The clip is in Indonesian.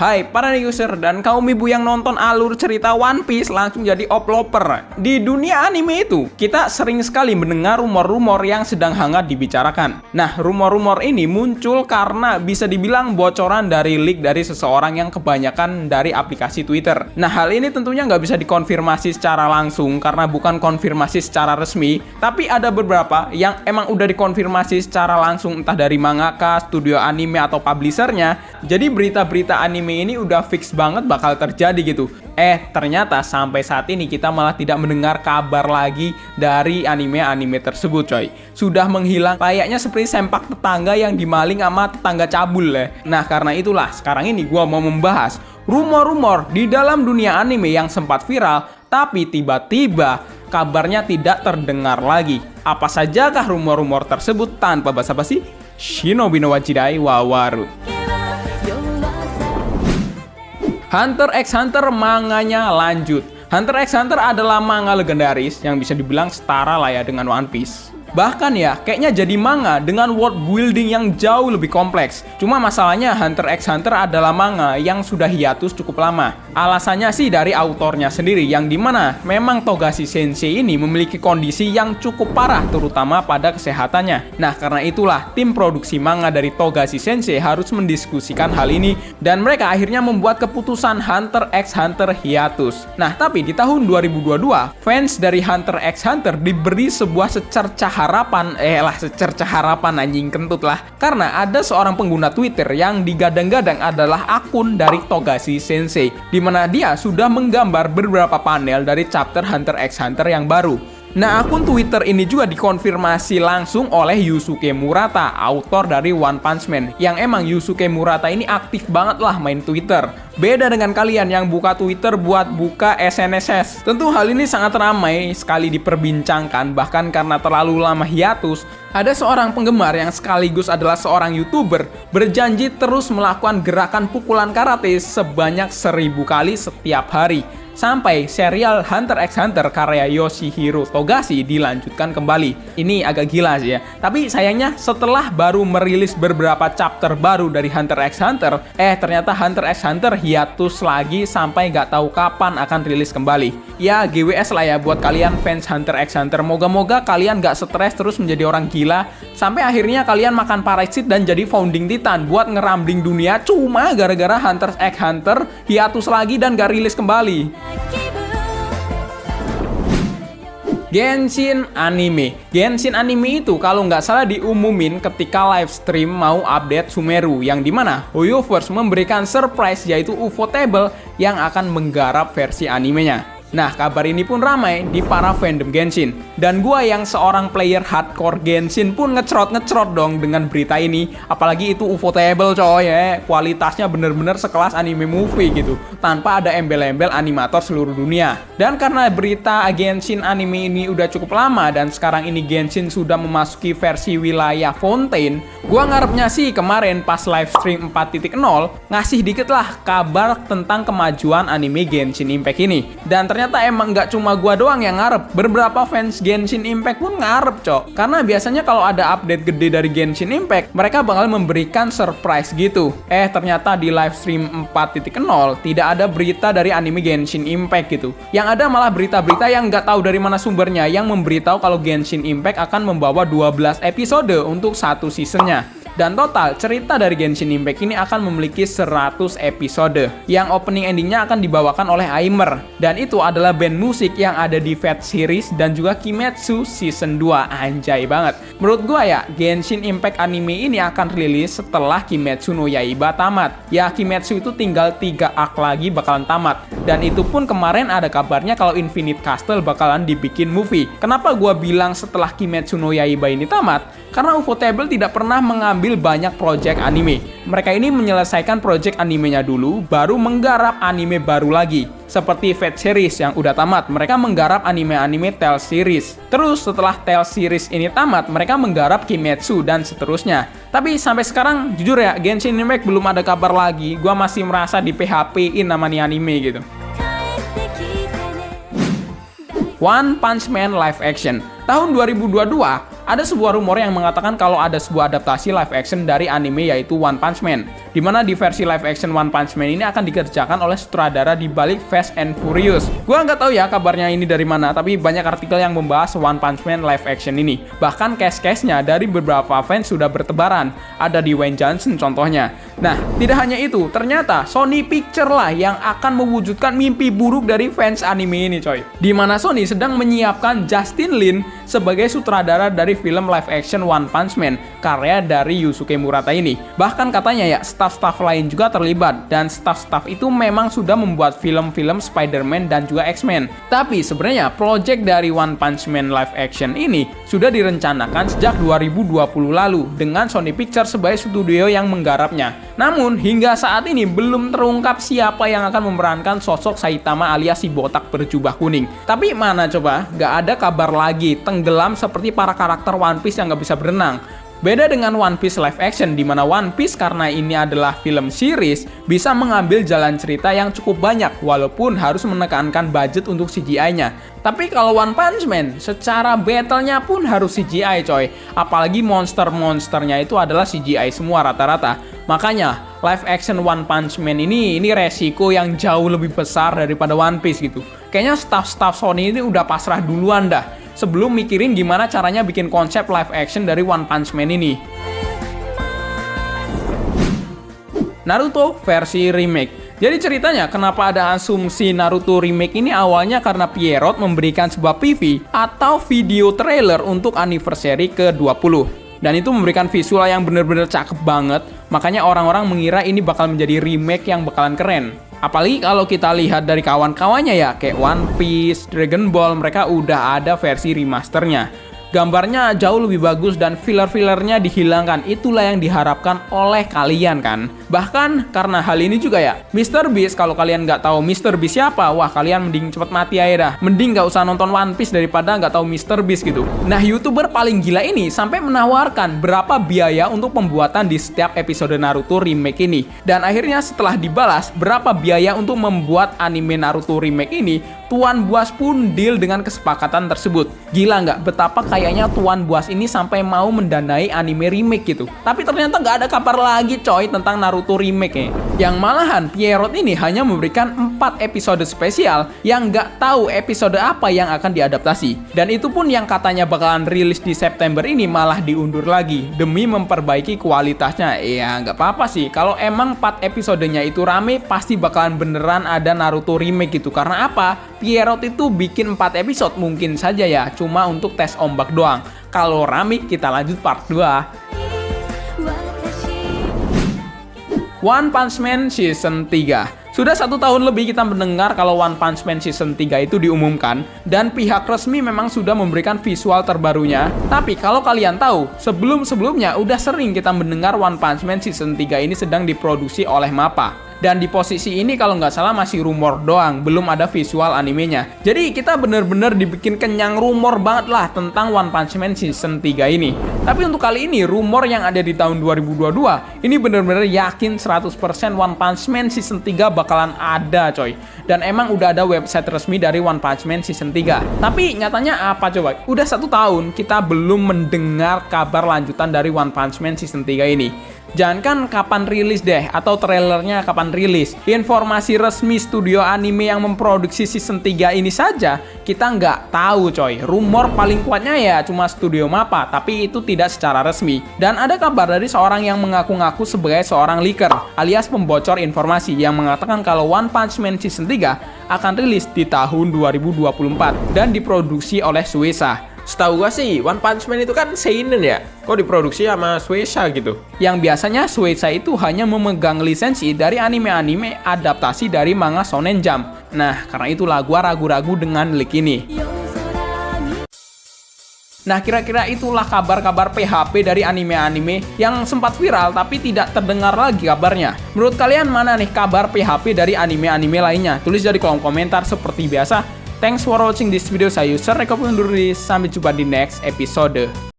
Hai para user dan kaum ibu yang nonton alur cerita One Piece langsung jadi oploper. Di dunia anime itu, kita sering sekali mendengar rumor-rumor yang sedang hangat dibicarakan. Nah, rumor-rumor ini muncul karena bisa dibilang bocoran dari leak dari seseorang yang kebanyakan dari aplikasi Twitter. Nah, hal ini tentunya nggak bisa dikonfirmasi secara langsung karena bukan konfirmasi secara resmi, tapi ada beberapa yang emang udah dikonfirmasi secara langsung entah dari mangaka, studio anime, atau publishernya. Jadi berita-berita anime ini udah fix banget bakal terjadi gitu. Ternyata sampai saat ini kita malah tidak mendengar kabar lagi dari anime-anime tersebut, coy. Sudah menghilang layaknya seperti sempak tetangga yang dimaling sama tetangga cabul ya. Nah, karena itulah sekarang ini gua mau membahas rumor-rumor di dalam dunia anime yang sempat viral tapi tiba-tiba kabarnya tidak terdengar lagi. Apa sajakah rumor-rumor tersebut? Tanpa basa-basi, Shinobi no Wajidai Wawaru. Hunter x Hunter manganya lanjut. Hunter x Hunter adalah manga legendaris yang bisa dibilang setara lah ya dengan One Piece. Bahkan ya, kayaknya jadi manga dengan world building yang jauh lebih kompleks. Cuma masalahnya Hunter x Hunter adalah manga yang sudah hiatus cukup lama. Alasannya sih dari autornya sendiri, yang dimana memang Togashi Sensei ini memiliki kondisi yang cukup parah, terutama pada kesehatannya. Nah, karena itulah tim produksi manga dari Togashi Sensei harus mendiskusikan hal ini, dan mereka akhirnya membuat keputusan Hunter x Hunter hiatus. Nah, tapi di tahun 2022, fans dari Hunter x Hunter diberi sebuah secercah harapan anjing kentut lah, karena ada seorang pengguna Twitter yang digadang-gadang adalah akun dari Togashi Sensei, di mana dia sudah menggambar beberapa panel dari chapter Hunter x Hunter yang baru. Nah, akun Twitter ini juga dikonfirmasi langsung oleh Yusuke Murata, autor dari One Punch Man. Yang emang Yusuke Murata ini aktif banget lah main Twitter. Beda dengan kalian yang buka Twitter buat buka SNSS. Tentu hal ini sangat ramai sekali diperbincangkan, bahkan karena terlalu lama hiatus. Ada seorang penggemar yang sekaligus adalah seorang YouTuber berjanji terus melakukan gerakan pukulan karate sebanyak 1000 kali setiap hari, sampai serial Hunter x Hunter karya Yoshihiro Togashi dilanjutkan kembali. Ini agak gila sih ya. Tapi sayangnya setelah baru merilis beberapa chapter baru dari Hunter x Hunter, ternyata Hunter x Hunter hiatus lagi sampai nggak tahu kapan akan rilis kembali. Ya GWS lah ya buat kalian fans Hunter x Hunter. Moga-moga kalian nggak stres terus menjadi orang gila sampai akhirnya kalian makan parasit dan jadi founding titan buat ngerambling dunia cuma gara-gara Hunter x Hunter hiatus lagi dan gak rilis kembali. Genshin Anime. Genshin Anime itu kalau nggak salah diumumin ketika live stream mau update Sumeru, yang dimana Hoyoverse memberikan surprise yaitu Ufotable yang akan menggarap versi animenya. Nah, kabar ini pun ramai di para fandom Genshin. Dan gua yang seorang player hardcore Genshin pun ngecrot dong dengan berita ini. Apalagi itu Ufotable coy ya. Kualitasnya bener-bener sekelas anime movie gitu. Tanpa ada embel-embel animator seluruh dunia. Dan karena berita Genshin anime ini udah cukup lama dan sekarang ini Genshin sudah memasuki versi wilayah Fontaine, gua ngarepnya sih kemarin pas live stream 4.0 ngasih dikit lah kabar tentang kemajuan anime Genshin Impact ini. Dan ternyata emang nggak cuma gua doang yang ngarep, beberapa fans Genshin Impact pun ngarep cok. Karena biasanya kalau ada update gede dari Genshin Impact, mereka bakal memberikan surprise gitu. Ternyata di live stream 4.0 tidak ada berita dari anime Genshin Impact gitu. Yang ada malah berita-berita yang nggak tahu dari mana sumbernya, yang memberitahu kalau Genshin Impact akan membawa 12 episode untuk satu seasonnya. Dan total cerita dari Genshin Impact ini akan memiliki 100 episode yang opening endingnya akan dibawakan oleh Aimer, dan itu adalah band musik yang ada di Fate series dan juga Kimetsu season 2. Anjay banget. Menurut gua ya, Genshin Impact anime ini akan rilis setelah Kimetsu no Yaiba tamat. Ya, Kimetsu itu tinggal 3 arc lagi bakalan tamat. Dan itu pun kemarin ada kabarnya kalau Infinite Castle bakalan dibikin movie. Kenapa gua bilang setelah Kimetsu no Yaiba ini tamat? Karena Ufotable tidak pernah mengambil banyak project anime. Mereka ini menyelesaikan project animenya dulu, baru menggarap anime baru lagi. Seperti Fate series yang udah tamat, mereka menggarap anime-anime Tales series. Terus setelah Tales series ini tamat, mereka menggarap Kimetsu dan seterusnya. Tapi sampai sekarang, jujur ya, Genshin Impact belum ada kabar lagi. Gua masih merasa di PHP-in namanya anime gitu. One Punch Man live action. Tahun 2022, ada sebuah rumor yang mengatakan kalau ada sebuah adaptasi live action dari anime yaitu One Punch Man. Dimana di versi live action One Punch Man ini akan dikerjakan oleh sutradara di balik Fast and Furious. Gua nggak tahu ya kabarnya ini dari mana, tapi banyak artikel yang membahas One Punch Man live action ini. Bahkan case-case-nya dari beberapa fans sudah bertebaran. Ada di Wayne Johnson contohnya. Nah, tidak hanya itu, ternyata Sony Picture lah yang akan mewujudkan mimpi buruk dari fans anime ini, coy. Dimana Sony sedang menyiapkan Justin Lin sebagai sutradara dari film live action One Punch Man, karya dari Yusuke Murata ini. Bahkan katanya ya, staff-staff lain juga terlibat, dan staff-staff itu memang sudah membuat film-film Spider-Man dan juga X-Men. Tapi sebenarnya project dari One Punch Man live action ini sudah direncanakan sejak 2020 lalu dengan Sony Pictures sebagai studio yang menggarapnya. Namun hingga saat ini belum terungkap siapa yang akan memerankan sosok Saitama alias si botak berjubah kuning. Tapi mana coba, gak ada kabar lagi, tenggelam seperti para karakter One Piece yang gak bisa berenang. Beda dengan One Piece live action, di mana One Piece karena ini adalah film series, bisa mengambil jalan cerita yang cukup banyak, walaupun harus menekankan budget untuk CGI-nya. Tapi kalau One Punch Man, secara battle-nya pun harus CGI, coy. Apalagi monster-monsternya itu adalah CGI semua rata-rata. Makanya, live action One Punch Man ini resiko yang jauh lebih besar daripada One Piece gitu. Kayaknya staff-staff Sony ini udah pasrah duluan dah, sebelum mikirin gimana caranya bikin konsep live action dari One Punch Man ini. Naruto versi remake. Jadi ceritanya kenapa ada asumsi Naruto remake ini awalnya karena Pierrot memberikan sebuah PV atau video trailer untuk anniversary ke-20. Dan itu memberikan visual yang bener-bener cakep banget, makanya orang-orang mengira ini bakal menjadi remake yang bakalan keren. Apalagi kalau kita lihat dari kawan-kawannya ya, kayak One Piece, Dragon Ball, mereka udah ada versi remasternya. Gambarnya jauh lebih bagus dan filler-fillernya dihilangkan. Itulah yang diharapkan oleh kalian kan. Bahkan karena hal ini juga ya, Mr. Beast, kalau kalian nggak tahu Mr. Beast siapa, wah kalian mending cepet mati aja dah. Mending nggak usah nonton One Piece daripada nggak tahu Mr. Beast gitu. Nah, YouTuber paling gila ini sampai menawarkan berapa biaya untuk pembuatan di setiap episode Naruto remake ini. Dan akhirnya setelah dibalas berapa biaya untuk membuat anime Naruto remake ini, Tuan Buas pun deal dengan kesepakatan tersebut. Gila nggak betapa kayaknya Tuan Buas ini sampai mau mendanai anime remake gitu. Tapi ternyata nggak ada kabar lagi coy tentang Naruto remake ya. Yang malahan Pierrot ini hanya memberikan 4 episode spesial yang nggak tahu episode apa yang akan diadaptasi. Dan itu pun yang katanya bakalan rilis di September ini malah diundur lagi demi memperbaiki kualitasnya. Ya nggak apa-apa sih, kalau emang 4 episodenya itu rame pasti bakalan beneran ada Naruto remake gitu. Karena apa? Pierrot itu bikin 4 episode mungkin saja ya, cuma untuk tes ombak doang. Kalau rame kita lanjut part 2. One Punch Man Season 3. Sudah 1 tahun lebih kita mendengar kalau One Punch Man Season 3 itu diumumkan, dan pihak resmi memang sudah memberikan visual terbarunya. Tapi kalau kalian tahu, sebelum-sebelumnya udah sering kita mendengar One Punch Man Season 3 ini sedang diproduksi oleh MAPPA. Dan di posisi ini kalau nggak salah masih rumor doang, belum ada visual animenya. Jadi kita bener-bener dibikin kenyang rumor banget lah tentang One Punch Man Season 3 ini. Tapi untuk kali ini, rumor yang ada di tahun 2022, ini bener-bener yakin 100% One Punch Man Season 3 bakalan ada coy. Dan emang udah ada website resmi dari One Punch Man Season 3. Tapi nyatanya apa coba? Udah 1 tahun kita belum mendengar kabar lanjutan dari One Punch Man Season 3 ini. Jangankan kapan rilis deh, atau trailernya kapan rilis, informasi resmi studio anime yang memproduksi season 3 ini saja kita nggak tahu coy. Rumor paling kuatnya ya cuma studio MAPPA, tapi itu tidak secara resmi. Dan ada kabar dari seorang yang mengaku-ngaku sebagai seorang leaker alias pembocor informasi yang mengatakan kalau One Punch Man Season 3 akan rilis di tahun 2024 dan diproduksi oleh Shueisha. Setahu gua sih, One Punch Man itu kan seinen ya? Kok diproduksi sama Shueisha gitu? Yang biasanya Shueisha itu hanya memegang lisensi dari anime-anime adaptasi dari manga Shonen Jump. Nah, karena itulah gua ragu-ragu dengan leak ini. Nah, kira-kira itulah kabar-kabar PHP dari anime-anime yang sempat viral tapi tidak terdengar lagi kabarnya. Menurut kalian mana nih kabar PHP dari anime-anime lainnya? Tulis di kolom komentar seperti biasa. Thanks for watching this video. Saya User Reko undur diri. Sampai jumpa di next episode.